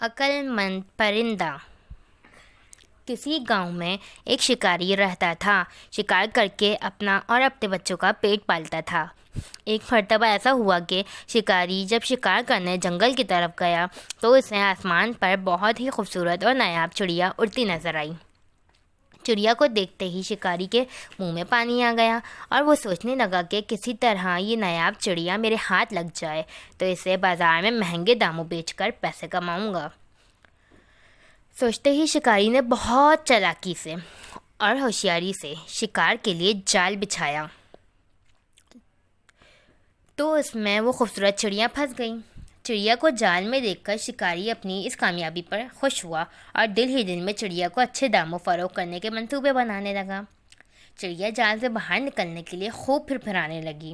عقل مند پرندہ۔ کسی گاؤں میں ایک شکاری رہتا تھا۔ شکار کر کے اپنا اور اپنے بچوں کا پیٹ پالتا تھا۔ ایک مرتبہ ایسا ہوا کہ شکاری جب شکار کرنے جنگل کی طرف گیا تو اسے آسمان پر بہت ہی خوبصورت اور نایاب چڑیا اڑتی نظر آئی۔ چڑیا کو دیکھتے ہی شکاری کے منہ میں پانی آ گیا اور وہ سوچنے لگا کہ کسی طرح یہ نایاب چڑیا میرے ہاتھ لگ جائے تو اسے بازار میں مہنگے داموں بیچ کر پیسے کماؤں گا۔ سوچتے ہی شکاری نے بہت چالاکی سے اور ہوشیاری سے شکار کے لیے جال بچھایا تو اس میں وہ خوبصورت چڑیا پھنس گئی۔ چڑیا کو جال میں دیکھ کر شکاری اپنی اس کامیابی پر خوش ہوا اور دل ہی دل میں چڑیا کو اچھے داموں فروخت کرنے کے منصوبے بنانے لگا۔ چڑیا جال سے باہر نکلنے کے لیے خوب پھرپھرانے لگی،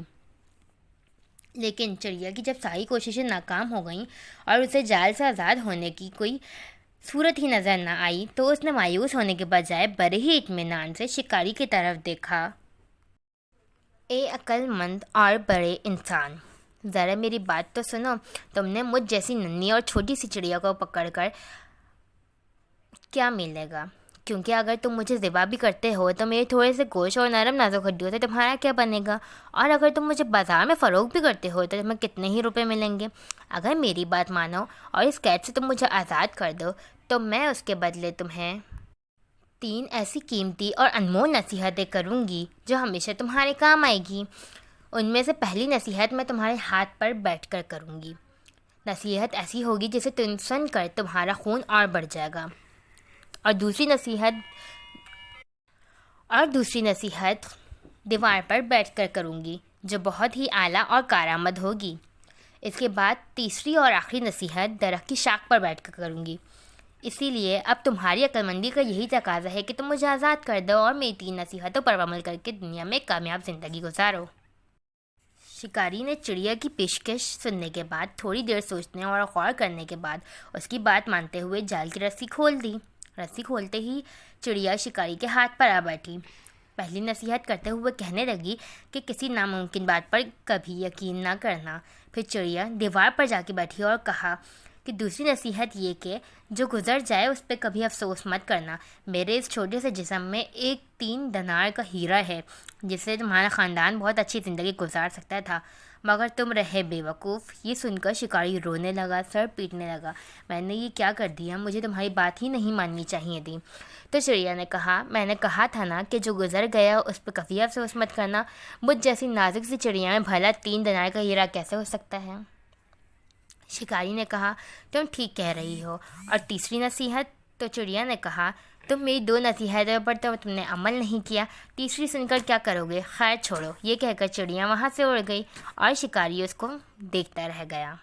لیکن چڑیا کی جب ساری کوششیں ناکام ہو گئیں اور اسے جال سے آزاد ہونے کی کوئی صورت ہی نظر نہ آئی تو اس نے مایوس ہونے کے بجائے بڑے ہی اطمینان سے شکاری کی طرف دیکھا۔ اے عقل مند اور بڑے انسان، ذرا میری بات تو سنو۔ تم نے مجھ جیسی ننھی اور چھوٹی سی چڑیا کو پکڑ کر کیا ملے گا؟ کیونکہ اگر تم مجھے ذبح بھی کرتے ہو تو میرے تھوڑے سے گوشت اور نرم نازک ہڈیوں سے تمہارا کیا بنے گا؟ اور اگر تم مجھے بازار میں فروخت بھی کرتے ہو تو تمہیں کتنے ہی روپے ملیں گے؟ اگر میری بات مانو اور اس قید سے تم مجھے آزاد کر دو تو میں اس کے بدلے تمہیں 3 ایسی قیمتی اور انمول نصیحتیں کروں گی جو ہمیشہ تمہارے کام آئے گی۔ ان میں سے پہلی نصیحت میں تمہارے ہاتھ پر بیٹھ کر کروں گی۔ نصیحت ایسی ہوگی جسے تم سن کر تمہارا خون اور بڑھ جائے گا۔ اور دوسری نصیحت دیوار پر بیٹھ کر کروں گی جو بہت ہی اعلیٰ اور کارآمد ہوگی۔ اس کے بعد تیسری اور آخری نصیحت درخت کی شاخ پر بیٹھ کر کروں گی۔ اسی لیے اب تمہاری عقل مندی کا یہی تقاضا ہے کہ تم مجھے آزاد کر دو اور میری 3 نصیحتوں پر عمل کر کے دنیا میں کامیاب زندگی گزارو۔ شکاری نے چڑیا کی پیشکش سننے کے بعد تھوڑی دیر سوچنے اور غور کرنے کے بعد اس کی بات مانتے ہوئے جال کی رسی کھول دی۔ رسی کھولتے ہی چڑیا شکاری کے ہاتھ پر آ بیٹھی۔ پہلی نصیحت کرتے ہوئے کہنے لگی کہ کسی ناممکن بات پر کبھی یقین نہ کرنا۔ پھر چڑیا دیوار پر جا کے بیٹھی اور کہا کہ دوسری نصیحت یہ کہ جو گزر جائے اس پہ کبھی افسوس مت کرنا۔ میرے اس چھوٹے سے جسم میں ایک 3 دینار کا ہیرا ہے جس سے تمہارا خاندان بہت اچھی زندگی گزار سکتا تھا، مگر تم رہے بے وقوف۔ یہ سن کر شکاری رونے لگا، سر پیٹنے لگا۔ میں نے یہ کیا کر دیا؟ مجھے تمہاری بات ہی نہیں ماننی چاہیے تھی۔ تو چڑیا نے کہا، میں نے کہا تھا نا کہ جو گزر گیا اس پہ کبھی افسوس مت کرنا۔ مجھ جیسی نازک سی چڑیا میں بھلا 3 دینار کا ہیرا کیسے ہو سکتا ہے؟ شکاری نے کہا، تم ٹھیک کہہ رہی ہو۔ اور تیسری نصیحت؟ تو چڑیا نے کہا، تم میری 2 نصیحتوں پر تو تم نے عمل نہیں کیا، تیسری سن کر کیا کرو گے؟ خیر چھوڑو۔ یہ کہہ کر چڑیا وہاں سے اڑ گئی اور شکاری اس کو دیکھتا رہ گیا۔